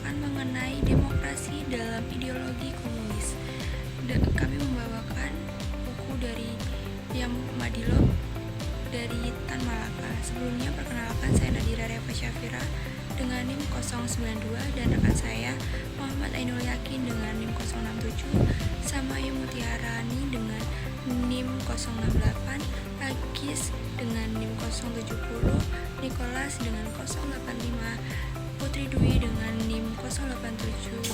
menceritakan mengenai demokrasi dalam ideologi komunis. Kami membawakan buku dari yang Madilog dari Tan Malaka. Sebelumnya perkenalkan, saya Nadira Reva Syafira dengan NIM 092 dan rekan saya Muhammad Ainul Yakin dengan NIM 067, Samaya Mutiarani dengan NIM 068, Agis dengan NIM 070, Nicholas dengan 085, Putri Dwi dengan NIM 087,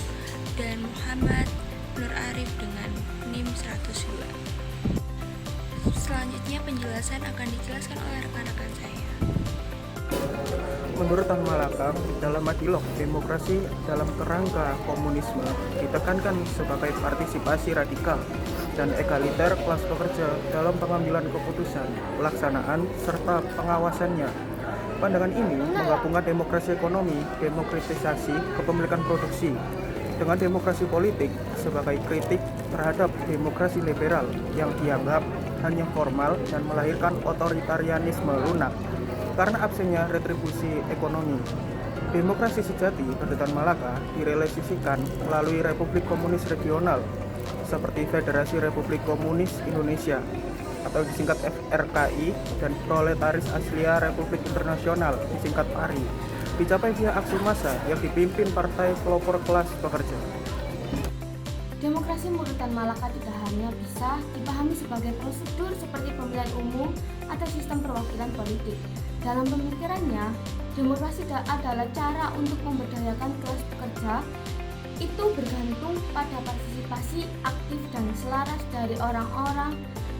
dan Muhammad Nur Arif dengan NIM 102. Selanjutnya penjelasan akan dijelaskan oleh rekan-rekan saya. Menurut Tan Malaka, dalam Madilog, demokrasi dalam kerangka komunisme ditekankan sebagai partisipasi radikal dan egaliter kelas pekerja dalam pengambilan keputusan, pelaksanaan, serta pengawasannya. Pandangan ini menggabungkan demokrasi ekonomi, demokratisasi kepemilikan produksi, dengan demokrasi politik sebagai kritik terhadap demokrasi liberal yang dianggap hanya formal dan melahirkan otoritarianisme lunak karena absennya retribusi ekonomi. Demokrasi sejati menurut Tan Malaka direalisasikan melalui Republik Komunis Regional seperti Federasi Republik Komunis Indonesia atau disingkat FRKI dan Proletaris Aslia Republik Internasional disingkat PARI, dicapai via aksi massa yang dipimpin partai pelopor kelas pekerja. Demokrasi menurut Tan Malaka tidak hanya bisa dipahami sebagai prosedur seperti pemilihan umum atau sistem perwakilan politik. Dalam pemikirannya, demokrasi adalah cara untuk memberdayakan kelas pekerja. Itu bergantung pada partisipasi aktif dan selaras dari orang-orang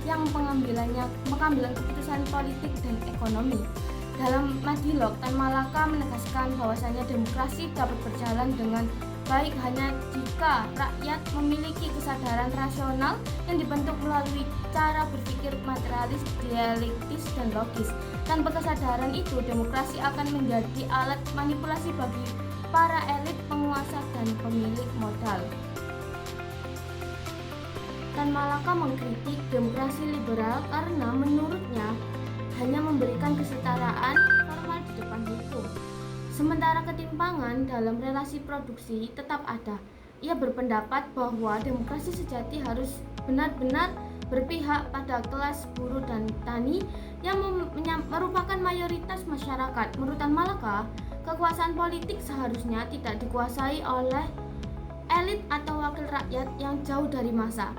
yang pengambilan keputusan politik dan ekonomi. Dalam Madilog, Tan Malaka menegaskan bahwasanya demokrasi dapat berjalan dengan baik hanya jika rakyat memiliki kesadaran rasional yang dibentuk melalui cara berpikir materialis, dialektis, dan logis. Tanpa kesadaran itu, demokrasi akan menjadi alat manipulasi bagi para elit, penguasa, dan pemilik modal. Tan Malaka mengkritik demokrasi liberal karena menurutnya hanya memberikan kesetaraan formal di depan hukum. Sementara ketimpangan dalam relasi produksi tetap ada. Ia berpendapat bahwa demokrasi sejati harus benar-benar berpihak pada kelas buruh dan tani yang merupakan mayoritas masyarakat. Menurut Tan Malaka, kekuasaan politik seharusnya tidak dikuasai oleh elit atau wakil rakyat yang jauh dari massa,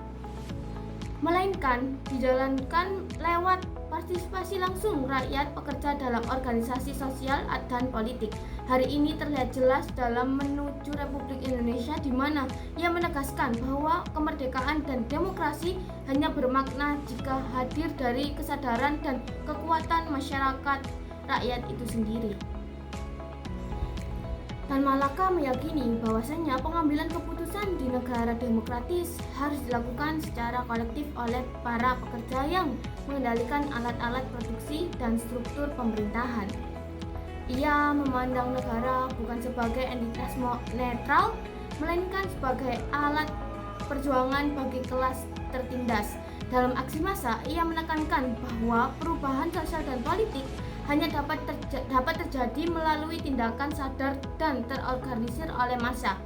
melainkan dijalankan lewat partisipasi langsung rakyat pekerja dalam organisasi sosial dan politik. Hari ini terlihat jelas dalam Menuju Republik Indonesia, di mana ia menegaskan bahwa kemerdekaan dan demokrasi hanya bermakna jika hadir dari kesadaran dan kekuatan masyarakat rakyat itu sendiri. Tan Malaka meyakini bahwasanya pengambilan keputusan di negara demokratis harus dilakukan secara kolektif oleh para pekerja yang mengendalikan alat-alat produksi dan struktur pemerintahan. Ia memandang negara bukan sebagai entitas netral, melainkan sebagai alat perjuangan bagi kelas tertindas. Dalam aksi massa, ia menekankan bahwa perubahan sosial dan politik hanya dapat terjadi melalui tindakan sadar dan terorganisir oleh massa,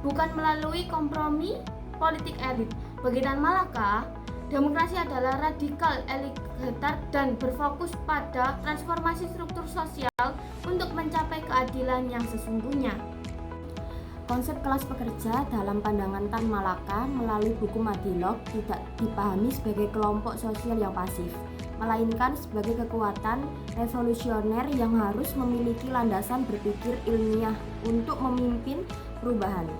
bukan melalui kompromi politik elit. Bagi Tan Malaka, demokrasi adalah radikal, egaliter, dan berfokus pada transformasi struktur sosial untuk mencapai keadilan yang sesungguhnya. Konsep kelas pekerja dalam pandangan Tan Malaka melalui buku Madilog tidak dipahami sebagai kelompok sosial yang pasif, melainkan sebagai kekuatan revolusioner yang harus memiliki landasan berpikir ilmiah untuk memimpin perubahan.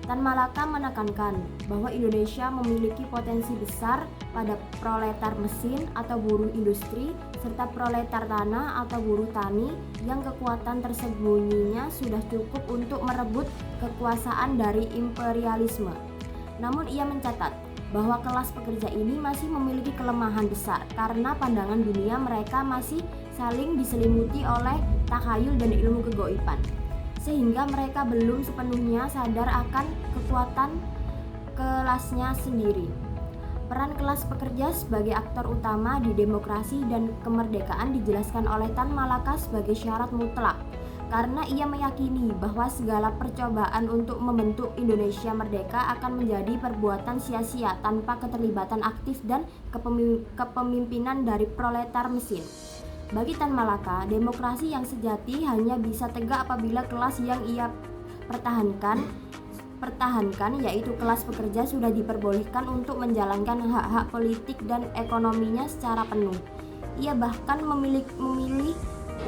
Tan Malaka menekankan bahwa Indonesia memiliki potensi besar pada proletar mesin atau buruh industri serta proletar tanah atau buruh tani yang kekuatan tersembunyinya sudah cukup untuk merebut kekuasaan dari imperialisme. Namun ia mencatat bahwa kelas pekerja ini masih memiliki kelemahan besar karena pandangan dunia mereka masih saling diselimuti oleh takhayul dan ilmu kegaiban, sehingga mereka belum sepenuhnya sadar akan kekuatan kelasnya sendiri. Peran kelas pekerja sebagai aktor utama di demokrasi dan kemerdekaan dijelaskan oleh Tan Malaka sebagai syarat mutlak karena ia meyakini bahwa segala percobaan untuk membentuk Indonesia merdeka akan menjadi perbuatan sia-sia tanpa keterlibatan aktif dan kepemimpinan dari proletar mesin. Bagi Tan Malaka, demokrasi yang sejati hanya bisa tegak apabila kelas yang ia pertahankan yaitu kelas pekerja sudah diperbolehkan untuk menjalankan hak-hak politik dan ekonominya secara penuh. Ia bahkan memilih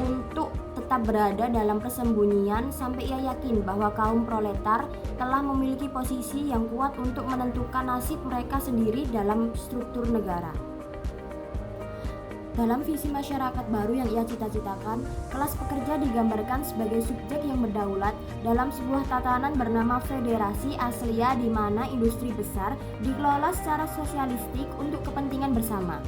untuk tetap berada dalam persembunyian sampai ia yakin bahwa kaum proletar telah memiliki posisi yang kuat untuk menentukan nasib mereka sendiri dalam struktur negara. Dalam visi masyarakat baru yang ia cita-citakan, kelas pekerja digambarkan sebagai subjek yang berdaulat dalam sebuah tatanan bernama federasi aslia di mana industri besar dikelola secara sosialistik untuk kepentingan bersama.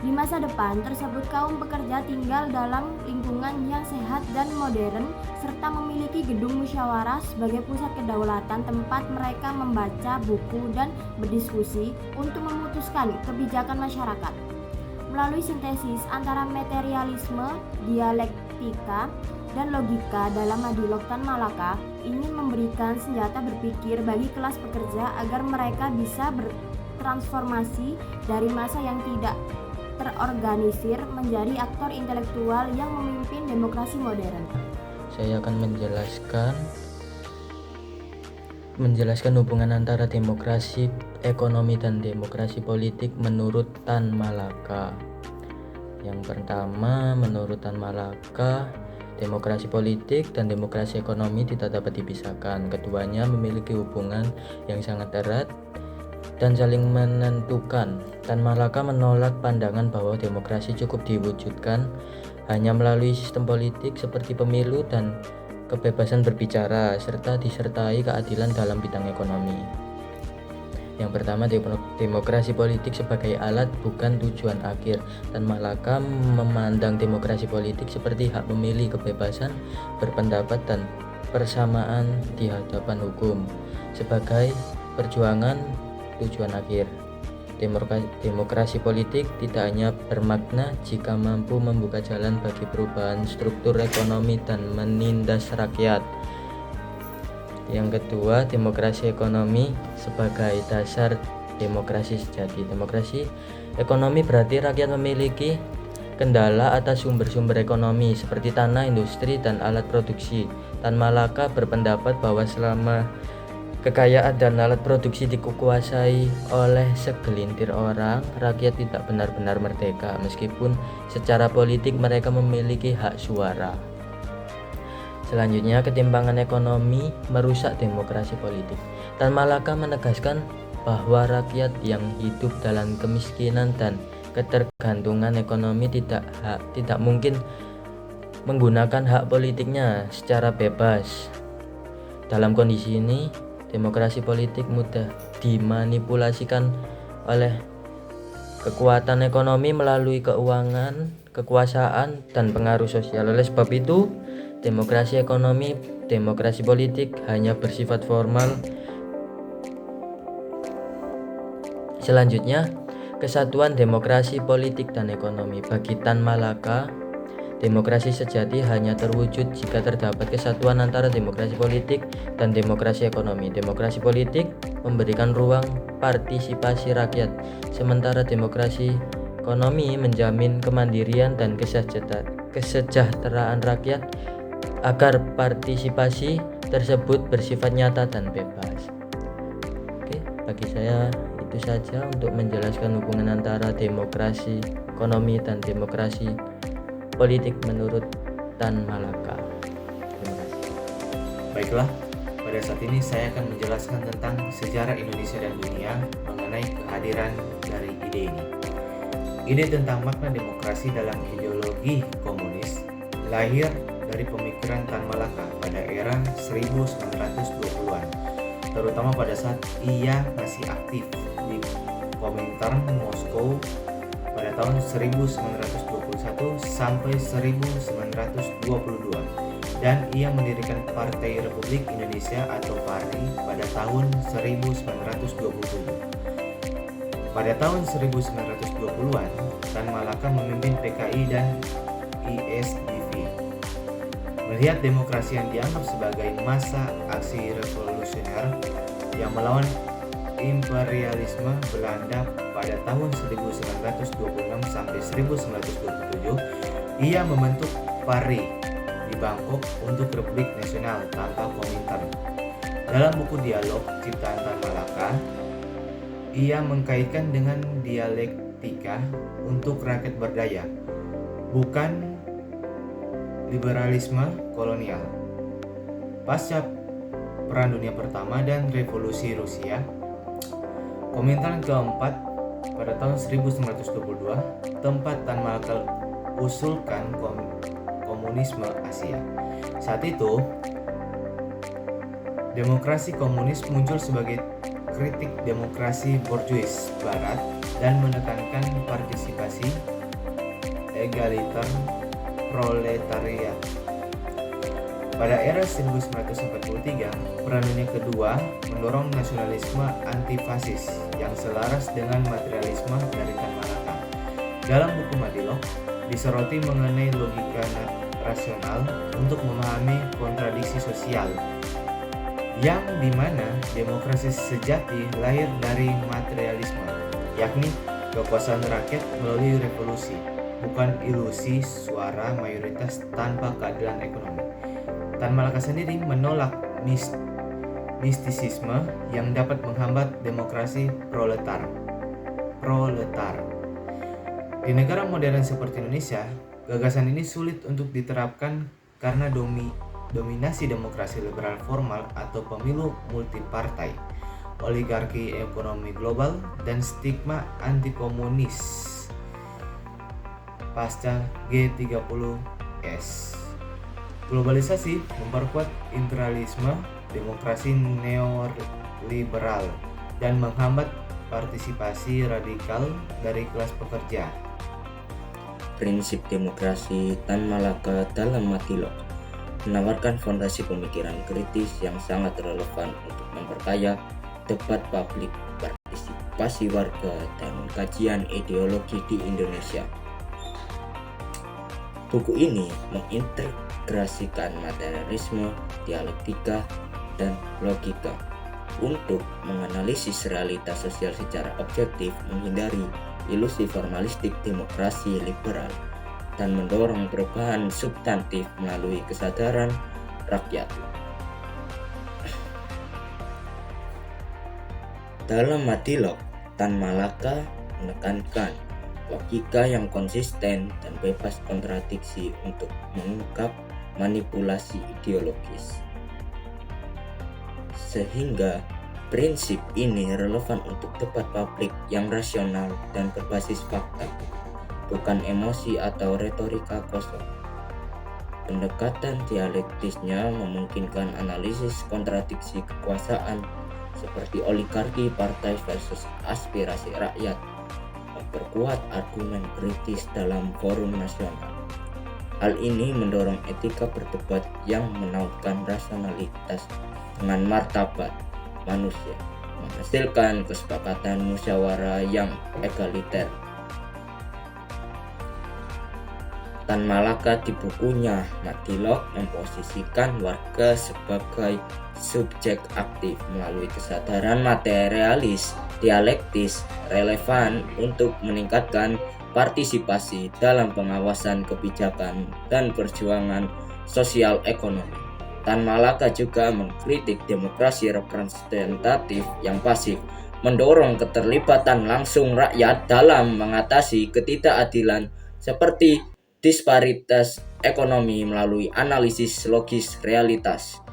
Di masa depan tersebut kaum pekerja tinggal dalam lingkungan yang sehat dan modern serta memiliki gedung musyawarah sebagai pusat kedaulatan tempat mereka membaca buku dan berdiskusi untuk memutuskan kebijakan masyarakat. Melalui sintesis antara materialisme, dialektika, dan logika dalam Madilog Tan Malaka ingin memberikan senjata berpikir bagi kelas pekerja agar mereka bisa bertransformasi dari masa yang tidak terorganisir menjadi aktor intelektual yang memimpin demokrasi modern. Saya akan menjelaskan hubungan antara demokrasi ekonomi dan demokrasi politik menurut Tan Malaka. Yang pertama, menurut Tan Malaka, demokrasi politik dan demokrasi ekonomi tidak dapat dipisahkan. Keduanya memiliki hubungan yang sangat erat dan saling menentukan. Tan Malaka menolak pandangan bahwa demokrasi cukup diwujudkan hanya melalui sistem politik seperti pemilu dan kebebasan berbicara, serta disertai keadilan dalam bidang ekonomi. Yang pertama, demokrasi politik sebagai alat bukan tujuan akhir. Tan Malaka memandang demokrasi politik seperti hak memilih, kebebasan berpendapat, dan persamaan di hadapan hukum sebagai perjuangan tujuan akhir. Demokrasi politik tidak hanya bermakna jika mampu membuka jalan bagi perubahan struktur ekonomi dan menindas rakyat. Yang kedua, demokrasi ekonomi sebagai dasar demokrasi sejati. Demokrasi ekonomi berarti rakyat memiliki kendala atas sumber-sumber ekonomi seperti tanah, industri, dan alat produksi. Tan Malaka berpendapat bahwa selama kekayaan dan alat produksi dikuasai oleh segelintir orang, rakyat tidak benar-benar merdeka meskipun secara politik mereka memiliki hak suara. Selanjutnya, ketimpangan ekonomi merusak demokrasi politik. Tan Malaka menegaskan bahwa rakyat yang hidup dalam kemiskinan dan ketergantungan ekonomi tidak mungkin menggunakan hak politiknya secara bebas. Dalam kondisi ini, demokrasi politik mudah dimanipulasikan oleh kekuatan ekonomi melalui keuangan, kekuasaan, dan pengaruh sosial. Oleh sebab itu, demokrasi ekonomi, demokrasi politik hanya bersifat formal. Selanjutnya, kesatuan demokrasi politik dan ekonomi. Bagi Tan Malaka, demokrasi sejati hanya terwujud jika terdapat kesatuan antara demokrasi politik dan demokrasi ekonomi. Demokrasi politik memberikan ruang partisipasi rakyat, sementara demokrasi ekonomi menjamin kemandirian dan kesejahteraan rakyat agar partisipasi tersebut bersifat nyata dan bebas. Oke, bagi saya itu saja untuk menjelaskan hubungan antara demokrasi ekonomi dan demokrasi politik menurut Tan Malaka. Terima kasih. Baiklah, pada saat ini saya akan menjelaskan tentang sejarah Indonesia dan dunia mengenai kehadiran dari ide ini. Ide tentang makna demokrasi dalam ideologi komunis lahir dari pemikiran Tan Malaka pada era 1920-an, terutama pada saat ia masih aktif di Komintern Moskow pada tahun 1921 sampai 1922, dan ia mendirikan Partai Republik Indonesia atau PARI pada tahun 1927. Pada tahun 1920-an, Tan Malaka memimpin PKI dan ISDV. Melihat demokrasi yang dianggap sebagai masa aksi revolusioner yang melawan imperialisme Belanda pada tahun 1926 sampai 1927, ia membentuk PARI di Bangkok untuk Republik Nasional tanpa Komintern. Dalam buku dialog Ciptaan Tan Malaka, ia mengkaitkan dengan dialektika untuk rakyat berdaya, bukan liberalisme kolonial. Pasca Perang Dunia Pertama dan Revolusi Rusia, Komintern keempat pada tahun 1922 tempat Tan Malaka usulkan komunisme Asia. Saat itu, demokrasi komunis muncul sebagai kritik demokrasi borjuis barat dan menekankan partisipasi egaliter proletariat. Pada era 1943, Perang Dunia Kedua mendorong nasionalisme antifasis yang selaras dengan materialisme dari Tan Malaka. Dalam buku Madilog, disoroti mengenai logika rasional untuk memahami kontradiksi sosial, yang dimana demokrasi sejati lahir dari materialisme, yakni kekuasaan rakyat melalui revolusi, bukan ilusi suara mayoritas tanpa keadilan ekonomi. Tan Malaka sendiri menolak mistisisme yang dapat menghambat demokrasi proletar. Di negara modern seperti Indonesia, gagasan ini sulit untuk diterapkan karena dominasi demokrasi liberal formal atau pemilu multipartai, oligarki ekonomi global, dan stigma antikomunis pasca G30S. Globalisasi memperkuat imperialisme, demokrasi neoliberal, dan menghambat partisipasi radikal dari kelas pekerja. Prinsip demokrasi Tan Malaka dalam Madilog menawarkan fondasi pemikiran kritis yang sangat relevan untuk memperkaya debat publik, partisipasi warga, dan kajian ideologi di Indonesia. Buku ini mengintegrasikan materialisme, dialektika, dan logika untuk menganalisis realitas sosial secara objektif, menghindari ilusi formalistik demokrasi liberal, dan mendorong perubahan substantif melalui kesadaran rakyat. Dalam Madilog, Tan Malaka menekankan logika yang konsisten dan bebas kontradiksi untuk mengungkap manipulasi ideologis. Sehingga prinsip ini relevan untuk debat publik yang rasional dan berbasis fakta, bukan emosi atau retorika kosong. Pendekatan dialektisnya memungkinkan analisis kontradiksi kekuasaan seperti oligarki partai versus aspirasi rakyat, memperkuat argumen kritis dalam forum nasional. Hal ini mendorong etika berdebat yang menautkan rasionalitas dengan martabat manusia, menghasilkan kesepakatan musyawarah yang egaliter. Tan Malaka di bukunya Madilog memposisikan warga sebagai subjek aktif melalui kesadaran materialis dialektis relevan untuk meningkatkan partisipasi dalam pengawasan kebijakan dan perjuangan sosial ekonomi. Tan Malaka juga mengkritik demokrasi representatif yang pasif, mendorong keterlibatan langsung rakyat dalam mengatasi ketidakadilan seperti disparitas ekonomi melalui analisis logis realitas.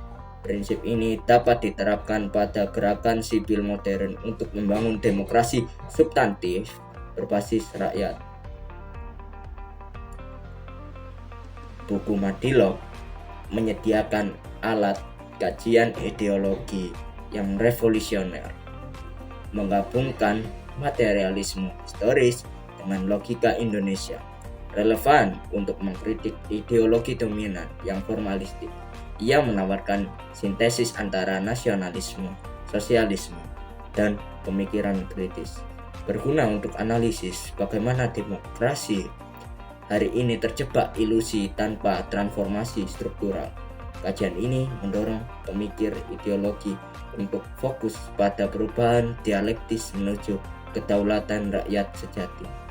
Prinsip ini dapat diterapkan pada gerakan sipil modern untuk membangun demokrasi substantif berbasis rakyat. Buku Madilog menyediakan alat kajian ideologi yang revolusioner, menggabungkan materialisme historis dengan logika Indonesia, relevan untuk mengkritik ideologi dominan yang formalistik. Ia menawarkan sintesis antara nasionalisme, sosialisme, dan pemikiran kritis, berguna untuk analisis bagaimana demokrasi hari ini terjebak ilusi tanpa transformasi struktural. Kajian ini mendorong pemikir ideologi untuk fokus pada perubahan dialektis menuju kedaulatan rakyat sejati.